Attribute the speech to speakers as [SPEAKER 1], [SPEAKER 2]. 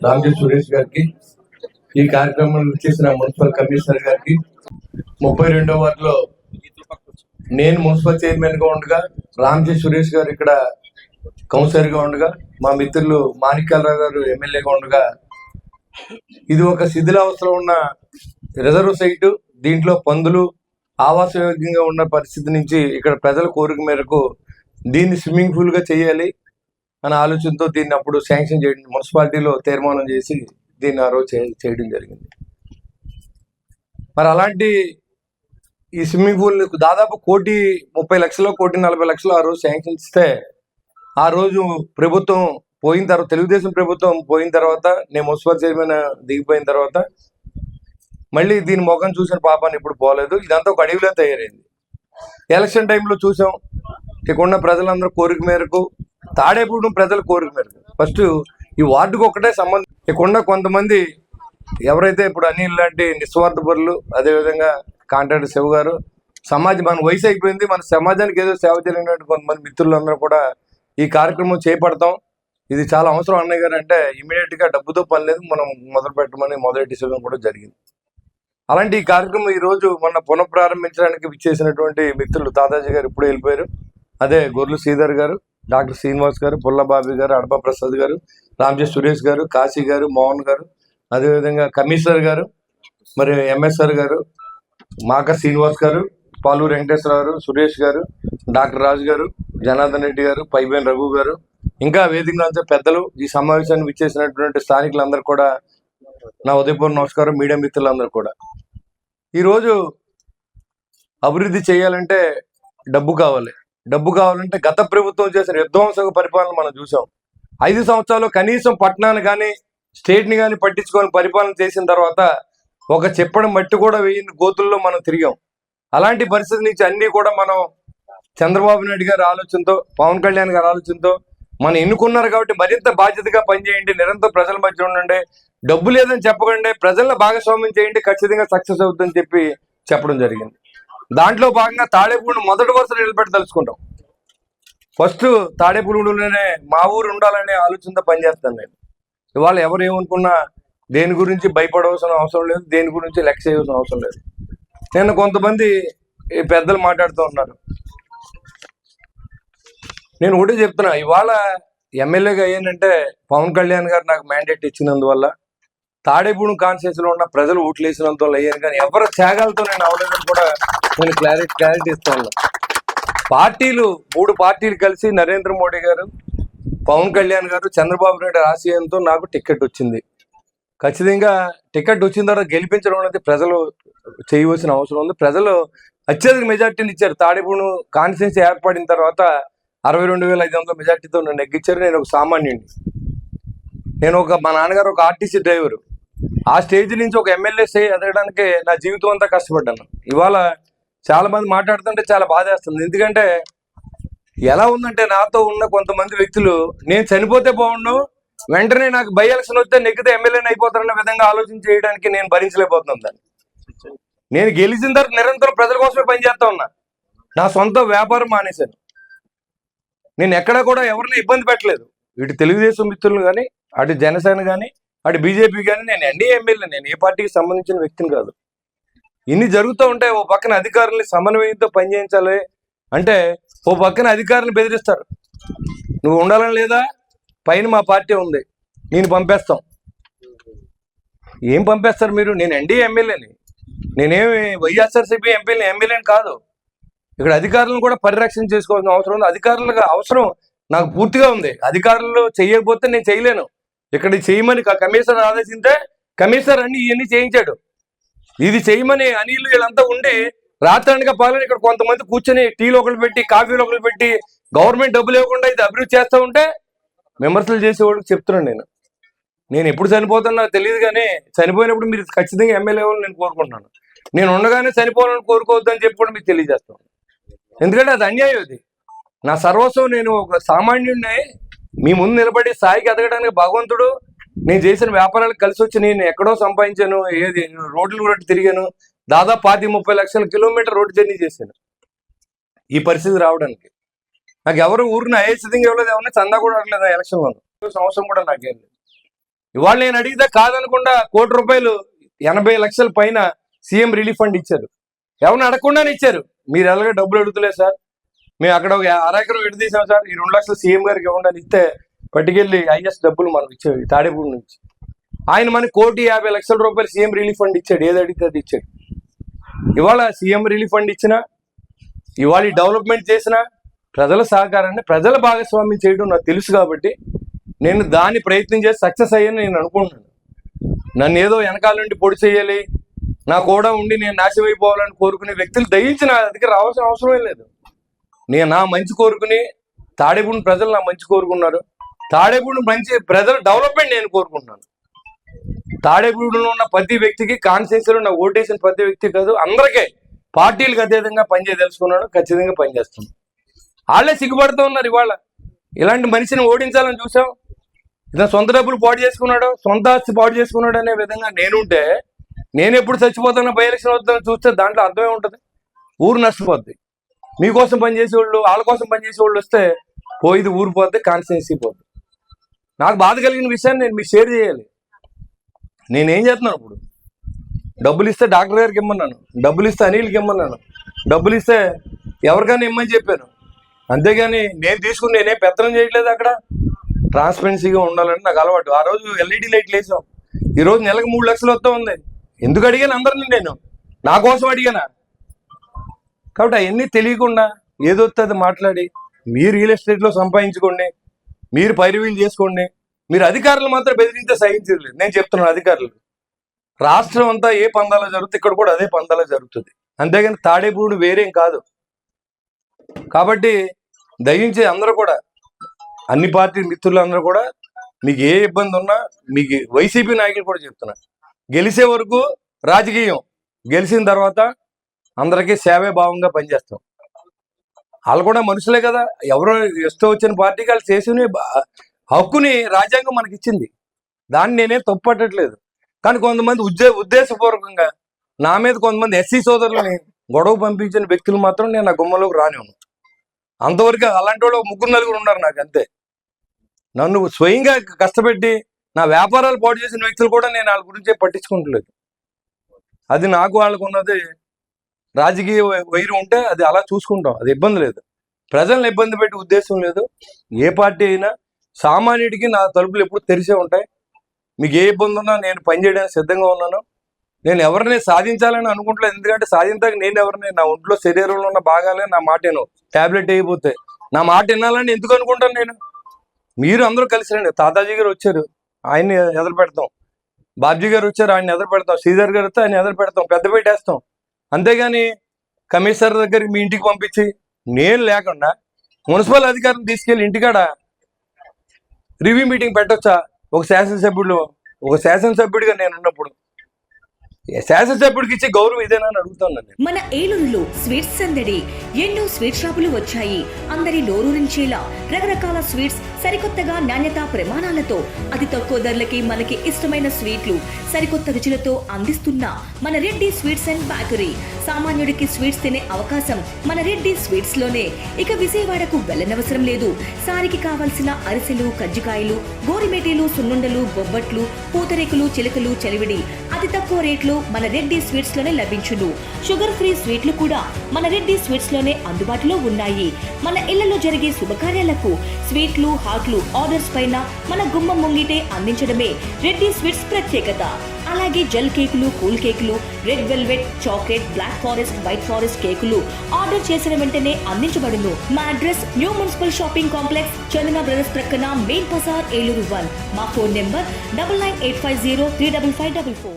[SPEAKER 1] రామ్జీ సురేష్ గారికి, ఈ కార్యక్రమం చేసిన మున్సిపల్ కమిషనర్ గారికి, 32వ వార్డులో నేను మున్సిపల్ చైర్మన్ గా ఉండగా రామ్జీ సురేష్ గారు ఇక్కడ కౌన్సిలర్ గా ఉండగా, మా మిత్రులు మాణిక్యాలరావు గారు ఎమ్మెల్యేగా ఉండగా, ఇది ఒక శిథిలావస్థలో ఉన్న రిజర్వ్ సైటు. దీంట్లో పందులు ఆవాసయోగ్యంగా ఉన్న పరిస్థితి నుంచి ఇక్కడ ప్రజల కోరిక మేరకు దీన్ని స్విమ్మింగ్ పూల్ గా చేయాలి అనే ఆలోచనతో దీన్ని అప్పుడు శాంక్షన్ చేయడం, మున్సిపాలిటీలో తీర్మానం చేసి దీన్ని ఆ రోజు చేయడం జరిగింది. మరి అలాంటి ఈ స్విమ్మింగ్ పూల్ దాదాపు 1,30,00,000 1,40,00,000 ఆ రోజు శాంక్షన్ ఇస్తే, ఆ రోజు ప్రభుత్వం పోయిన తర్వాత, తెలుగుదేశం ప్రభుత్వం పోయిన తర్వాత, నేను మున్సిపల్ చైర్మన్ దిగిపోయిన తర్వాత మళ్ళీ దీని మొఖం చూసిన పాపాన్ని ఇప్పుడు పోలేదు. ఇదంతా ఒక అడవిలో తయారైంది. ఎలక్షన్ టైంలో చూసాం, ఇక్కడ ప్రజలందరూ కోరిక మేరకు, తాడేపూడి ప్రజల కోరిక మేరకు ఫస్ట్ ఈ వార్డుకు ఒకటే సంబంధం. ఇక్కడ కొంతమంది ఎవరైతే ఇప్పుడు అనిల్ లాంటి నిస్వార్థపరులు, అదేవిధంగా కాంట్రాక్టర్ శివ గారు, మన వయసు అయిపోయింది, మన సమాజానికి ఏదో సేవ చేయలేనటువంటి కొంతమంది మిత్రులందరూ కూడా ఈ కార్యక్రమం చేపడతాం, ఇది చాలా అవసరం అన్నయ్య గారు అంటే ఇమీడియట్ గా డబ్బుతో పని లేదు, మనం మొదలు పెట్టమని మొదటి డిసిజన్ కూడా జరిగింది. అలాంటి ఈ కార్యక్రమం ఈ రోజు మొన్న పునఃప్రారంభించడానికి విచ్చేసినటువంటి మిత్రులు తాతాజీ గారు ఇప్పుడే వెళ్ళిపోయారు. అదే గొర్రెలు శ్రీధర్ గారు, డాక్టర్ శ్రీనివాస్ గారు, పుల్లబాబి గారు, అడప ప్రసాద్ గారు, రామ్జీ సురేష్ గారు, కాశీ గారు, మోహన్ గారు, అదేవిధంగా కమిషనర్ గారు, మరి ఎంఎస్ఆర్ గారు, మాక శ్రీనివాస్ గారు, పాలూరు వెంకటేశ్వర గారు, సురేష్ గారు, డాక్టర్ రాజు గారు, జనార్దన్ రెడ్డి గారు, పైబేన్ రఘు గారు, ఇంకా వేదికలో అంతా పెద్దలు, ఈ సమావేశాన్ని విచ్చేసినటువంటి స్థానికులందరూ కూడా నా ఉదయపూర్వ నమస్కారం. మీడియా మిత్రులందరూ కూడా, ఈరోజు అభివృద్ధి చేయాలంటే డబ్బు కావాలంటే గత ప్రభుత్వం చేసిన విధ్వంసక పరిపాలన మనం చూసాం. 5 సంవత్సరాలు కనీసం పట్టణాన్ని కానీ స్టేట్ని కానీ పట్టించుకొని పరిపాలన చేసిన తర్వాత ఒక చెప్పడం మట్టి కూడా వేయని గోతుల్లో మనం తిరిగాం. అలాంటి పరిస్థితి నుంచి అన్ని కూడా మనం చంద్రబాబు నాయుడు గారి ఆలోచనతో, పవన్ కళ్యాణ్ గారి ఆలోచనతో మనం ఎన్నుకున్నారు కాబట్టి మరింత బాధ్యతగా పనిచేయండి, నిరంతరం ప్రజల మధ్య ఉండండి, డబ్బు లేదని చెప్పకండి, ప్రజలను భాగస్వామ్యం చేయండి, ఖచ్చితంగా సక్సెస్ అవుతుందని చెప్పడం జరిగింది. దాంట్లో భాగంగా తాడేపూడిని మొదటి వరుసలో నిలబెట్టి తలుచుకుంటాం. ఫస్ట్ తాడేపూడిలోనే మా ఊరు ఉండాలనే ఆలోచనతో పనిచేస్తాను నేను. ఇవాళ ఎవరు ఏమనుకున్నా దేని గురించి భయపడవలసిన అవసరం లేదు, దేని గురించి లెక్క చేయవలసిన అవసరం లేదు. నేను కొంతమంది పెద్దలు మాట్లాడుతూ ఉన్నారు, నేను ఒకటే చెప్తున్నా, ఇవాళ ఎమ్మెల్యేగా అయ్యానంటే పవన్ కళ్యాణ్ గారు నాకు మ్యాండేట్ ఇచ్చినందువల్ల, తాడేపూడి కాన్స్టిట్యూన్సీలో ఉన్న ప్రజలు ఓట్లు వేసినందువల్ల అయ్యాను. కానీ ఎవరి త్యాగాలతో నేను అవలేదని కూడా నేను క్లారిటీ ఇస్తాను. పార్టీలు 3 పార్టీలు కలిసి నరేంద్ర మోడీ గారు, పవన్ కళ్యాణ్ గారు, చంద్రబాబు నాయుడు ఆశయంతో నాకు టికెట్ వచ్చింది. ఖచ్చితంగా టికెట్ వచ్చిన తర్వాత గెలిపించడం అనేది ప్రజలు చేయవలసిన అవసరం ఉంది. ప్రజలు అత్యధిక మెజార్టీని ఇచ్చారు. తాడేపూడి కాన్స్టిట్యూన్సీ ఏర్పడిన తర్వాత 62,500 మెజార్టీతో నన్ను నెగ్గించారు. నేను ఒక సామాన్యుడిని. మా నాన్నగారు ఒక ఆర్టీసీ డ్రైవరు. ఆ స్టేజ్ నుంచి ఒక ఎమ్మెల్యే ఎదగడానికి నా జీవితం అంతా కష్టపడ్డాను. ఇవాళ చాలా మంది మాట్లాడుతుంటే చాలా బాధేస్తుంది. ఎందుకంటే ఎలా ఉందంటే, నాతో ఉన్న కొంతమంది వ్యక్తులు నేను చనిపోతే బాగుండు, వెంటనే నాకు బై ఎలక్షన్ వస్తే నెగ్గితే ఎమ్మెల్యేని అయిపోతారన్న విధంగా ఆలోచన చేయడానికి నేను భరించలేకపోతున్నాను దాన్ని. నేను గెలిచిన తర్వాత నిరంతరం ప్రజల కోసమే పనిచేస్తా ఉన్నా. నా సొంత వ్యాపారం మానేశాను. నేను ఎక్కడా కూడా ఎవరిని ఇబ్బంది పెట్టలేదు. ఇటు తెలుగుదేశం మిత్రులు కానీ, అటు జనసేన కానీ, అటు బీజేపీ కానీ. నేను ఎన్డీఏ ఎమ్మెల్యే, నేను ఏ పార్టీకి సంబంధించిన వ్యక్తిని కాదు. ఇన్ని జరుగుతూ ఉంటాయి. ఓ పక్కన అధికారుల్ని సమన్వయంతో పనిచేయించాలి అంటే, ఓ పక్కన అధికారులను బెదిరిస్తారు. నువ్వు ఉండాలని లేదా, పైన మా పార్టీ ఉంది, నేను పంపేస్తాం. ఏం పంపేస్తారు మీరు? నేను ఎన్డీఏ ఎమ్మెల్యేని, నేనేమి వైఎస్ఆర్సీపీ ఎమ్మెల్యేని కాదు. ఇక్కడ అధికారులను కూడా పరిరక్షణ చేసుకోవాల్సిన అవసరం ఉంది. అధికారులకు అవసరం నాకు పూర్తిగా ఉంది. అధికారులు చేయకపోతే నేను చేయలేను. ఇక్కడ చేయమని కమిషనర్ ఆదేశింటే కమిషనర్ అన్ని ఇవన్నీ చేయించాడు. ఇది చేయమని అనిల్ వీళ్ళంతా ఉండి రాత్రానిగా పాలని ఇక్కడ కొంతమంది కూర్చొని టీలు ఒకరు పెట్టి, కాఫీలు ఒకరు పెట్టి, గవర్నమెంట్ డబ్బులు ఇవ్వకుండా ఇది అభివృద్ధి చేస్తూ ఉంటే విమర్శలు చేసేవాళ్ళకి చెప్తున్నాను. నేను ఎప్పుడు చనిపోతాను నాకు తెలియదు, కానీ చనిపోయినప్పుడు మీరు ఖచ్చితంగా ఎమ్మెల్యే అవ్వాలని నేను కోరుకుంటున్నాను. నేను ఉండగానే చనిపోవాలని కోరుకోవద్దని చెప్పి కూడా మీకు తెలియజేస్తాను. ఎందుకంటే అది అన్యాయం. అది నా సర్వస్వం. నేను ఒక సామాన్యుడిని మీ ముందు నిలబడి స్థాయికి ఎదగడానికి భగవంతుడు నేను చేసిన వ్యాపారాలకు కలిసి వచ్చి నేను ఎక్కడో సంపాదించాను. రోడ్లు తిరిగాను. దాదాపు 30 లక్షల కిలోమీటర్ రోడ్డు జర్నీ చేశాను ఈ పరిస్థితి రావడానికి. నాకు ఎవరు ఊరిని ఐఏఎస్ ఇవ్వలేదు, ఎవరిని చందా కూడా అవ్వలేదు. ఎలక్షన్లో సంవత్సరం కూడా నాకేం లేదు. ఇవాళ నేను అడిగితే కాదనకుండా ₹1 కోటి 80 లక్షల పైన సీఎం రిలీఫ్ ఫండ్ ఇచ్చారు. ఎవరిని అడగకుండానే ఇచ్చారు. మీరు ఎలాగ డబ్బులు అడుగుతలేదు సార్, మేము అక్కడ ఒక 1/2 ఎకరం విడదీసాం సార్, ఈ 2 లక్షలు సీఎం గారికి ఇవ్వండి ఇస్తే పట్టుకెళ్ళి ఐఎస్ డబ్బులు మనం ఇచ్చాడు తాడేపూడి నుంచి. ఆయన మనకి ₹1,50 లక్షల సీఎం రిలీఫ్ ఫండ్ ఇచ్చాడు. ఏది అడిగితే అది ఇచ్చాడు. ఇవాళ సీఎం రిలీఫ్ ఫండ్ ఇచ్చినా, ఇవాళ డెవలప్మెంట్ చేసినా ప్రజల సహకారాన్ని, ప్రజల భాగస్వామ్యం చేయడం నాకు తెలుసు కాబట్టి నేను దాన్ని ప్రయత్నం చేసి సక్సెస్ అయ్యాను నేను అనుకుంటున్నాను. నన్ను ఏదో వెనకాల నుండి పొడి చేయాలి, నా కూడా ఉండి నేను నాశనం అయిపోవాలని కోరుకునే వ్యక్తులు దయించి నా దగ్గర రావాల్సిన అవసరమే లేదు. నేను నా మంచి కోరుకుని, తాడేపూడి ప్రజలు నా మంచి కోరుకున్నారు. తాడేపూడి మంచి ప్రజల డెవలప్మెంట్ నేను కోరుకుంటున్నాను. తాడేపూడిలో ఉన్న ప్రతి వ్యక్తికి, కాన్స్టిట్యూన్సీలో నా ఓటేసిన ప్రతి వ్యక్తి కాదు, అందరికీ పార్టీలకు అతీతంగా పనిచేయదలుచుకున్నాడు. ఖచ్చితంగా పనిచేస్తున్నాను. వాళ్ళే సిగ్గుపడుతూ ఉన్నారు. ఇవాళ ఇలాంటి మనిషిని ఓడించాలని చూసాం. ఇతను సొంత డబ్బులు పాడు చేసుకున్నాడు, సొంత ఆస్తి పాడు చేసుకున్నాడు అనే విధంగా నేనుంటే, నేను ఎప్పుడు చచ్చిపోతానో బై ఎలక్షన్ వద్దని చూస్తే దాంట్లో అర్థమే ఉంటుంది. ఊరు నష్టపోద్ది. మీకోసం పనిచేసేవాళ్ళు, వాళ్ళ కోసం పనిచేసేవాళ్ళు వస్తే పోయిది ఊరు పోద్ది, కాన్స్టిట్యున్సీ పోద్ది. నాకు బాధ కలిగిన విషయాన్ని నేను మీకు షేర్ చేయాలి. నేనేం చేస్తున్నాను ఇప్పుడు? డబ్బులు ఇస్తే డాక్టర్ గారికి ఇమ్మన్నాను, డబ్బులు ఇస్తే అనిల్కి ఇమ్మన్నాను, డబ్బులు ఇస్తే ఎవరికైనా ఇమ్మని చెప్పాను. అంతేగాని నేను తీసుకుని నేనే పెత్తనం చేయట్లేదు. అక్కడ ట్రాన్స్పరెన్సీగా ఉండాలని నాకు అలవాటు. ఆ రోజు ఎల్ఈడి లైట్లు వేసాం, ఈరోజు నెలకు 3 లక్షలు వస్తూ ఉంది. ఎందుకు అడిగాను అందరినీ? నేను నా కోసం అడిగానా? కాబట్టి అవన్నీ తెలియకుండా ఏదో వస్తుంది మాట్లాడి, మీరు రియల్ ఎస్టేట్లో సంపాదించుకోండి, మీరు పైరువీలు చేసుకోండి. మీరు అధికారులు మాత్రం బెదిరించే సహించలేదు. నేను చెప్తున్నాను, అధికారులు రాష్ట్రం అంతా ఏ పందాలో జరుగుతుంది, ఇక్కడ కూడా అదే పందాలో జరుగుతుంది. అంతేగాని తాడేపూడి వేరేం కాదు. కాబట్టి దయించి అందరూ కూడా, అన్ని పార్టీ మిత్రులందరూ కూడా, మీకు ఏ ఇబ్బంది ఉన్నా, మీకు వైసీపీ నాయకులు కూడా చెప్తున్నా, గెలిచే వరకు రాజకీయం, గెలిచిన తర్వాత అందరికీ సేవే భావంగా పనిచేస్తాం. వాళ్ళు కూడా మనుషులే కదా. ఎవరో ఇష్టం వచ్చిన పార్టీకి వాళ్ళు చేసిన హక్కుని రాజ్యాంగం మనకి ఇచ్చింది. దాన్ని నేనే తప్పుపట్టట్లేదు. కానీ కొంతమంది ఉద్దేశపూర్వకంగా నా మీద కొంతమంది ఎస్సీ సోదరులని గొడవ పంపించిన వ్యక్తులు మాత్రం నేను నా గుమ్మలోకి రానివ్వను. అంతవరకు అలాంటి వాళ్ళు 3-4 ఉన్నారు నాకు, అంతే. నన్ను స్వయంగా కష్టపెట్టి నా వ్యాపారాలు పాటు చేసిన వ్యక్తులు కూడా నేను వాళ్ళ గురించి పట్టించుకుంటలేదు. అది నాకు వాళ్ళకు ఉన్నది రాజకీయ వైరు ఉంటే అది అలా చూసుకుంటాం, అది ఇబ్బంది లేదు. ప్రజలను ఇబ్బంది పెట్టే ఉద్దేశం లేదు. ఏ పార్టీ అయినా సామాన్యుడికి నా తలుపులు ఎప్పుడు తెరిచే ఉంటాయి. మీకు ఏ ఇబ్బంది ఉన్నా నేను పనిచేయడానికి సిద్ధంగా ఉన్నాను. నేను ఎవరిని సాధించాలని అనుకుంటలేదు. ఎందుకంటే సాధించాక నేను ఎవరిని, నా ఒంట్లో శరీరంలో ఉన్న భాగాలే నా మాట వినవు. టాబ్లెట్ అయిపోతే నా మాట వినాలని ఎందుకు అనుకుంటాను నేను? మీరు అందరూ కలిసి రండి. తాతాజీ గారు వచ్చారు, ఆయన్ని ఎదురు పెడతాం. బాబ్జీ గారు వచ్చారు, ఆయన ఎదురు పెడతాం. శ్రీధర్ గారు వస్తే ఆయన ఎదురు పెడతాం, పెద్ద పెట్టేస్తాం. అంతేగాని కమిషనర్ దగ్గరికి మీ ఇంటికి పంపించి నేను లేకుండా మున్సిపల్ అధికారులను తీసుకెళ్ళి ఇంటికాడ రివ్యూ మీటింగ్ పెట్టొచ్చా? ఒక శాసనసభ్యుడిగా నేను ఉన్నప్పుడు శాసనసభ్యుడికి ఇచ్చే గౌరవం ఇదేనా అని అడుగుతాను.
[SPEAKER 2] మన ఏలూరులో స్వీట్స్ సందడి. ఎన్నో స్వీట్ షాపులు వచ్చాయి. అందరి నోరూరించేలా రకరకాల స్వీట్స్ సరికొత్తగా నాణ్యత ప్రమాణాలతో అతి తక్కువ ధరలకి మనకి ఇష్టమైన స్వీట్లు సరికొత్త రుచులతో అందిస్తున్న మన రెడ్డి స్వీట్స్ అండ్ బేకరీ. సామాన్యుడికి స్వీట్స్ తినే అవకాశం మన రెడ్డి స్వీట్స్ లోనే. ఇక విజయవాడకు వెళ్ళనవసరం లేదు. సారికి కావలసిన అరిసెలు, కజ్జికాయలు, గోరిమేటీలు, సున్నుండలు, బొబ్బట్లు, పూతరేకులు, చిలకలు, చలివిడి అతి తక్కువ రేట్లు మన రెడ్డి స్వీట్స్ లోనే లభించును. షుగర్ ఫ్రీ స్వీట్లు కూడా మన రెడ్డి స్వీట్స్ లోనే అందుబాటులో ఉన్నాయి. మన ఇళ్లలో జరిగే శుభకార్యాలకు స్వీట్లు, హాట్లు ఆర్డర్స్ పైన మన గుమ్మం ముంగిటే అందించడమే రెడ్డి స్వీట్స్ ప్రత్యేకత. అలాగే జెల్ కేకులు, కూల్ కేకులు, red velvet, chocolate, black forest, white forest కేకులు ఆర్డర్ చేసిన వెంటనే అందించబడును. మా address new municipal shopping complex, Chandana brothers ప్రక్కన, మెయిన్ బజార్, ఏలూరు 1. మా ఫోన్ నెంబర్ 9985035544.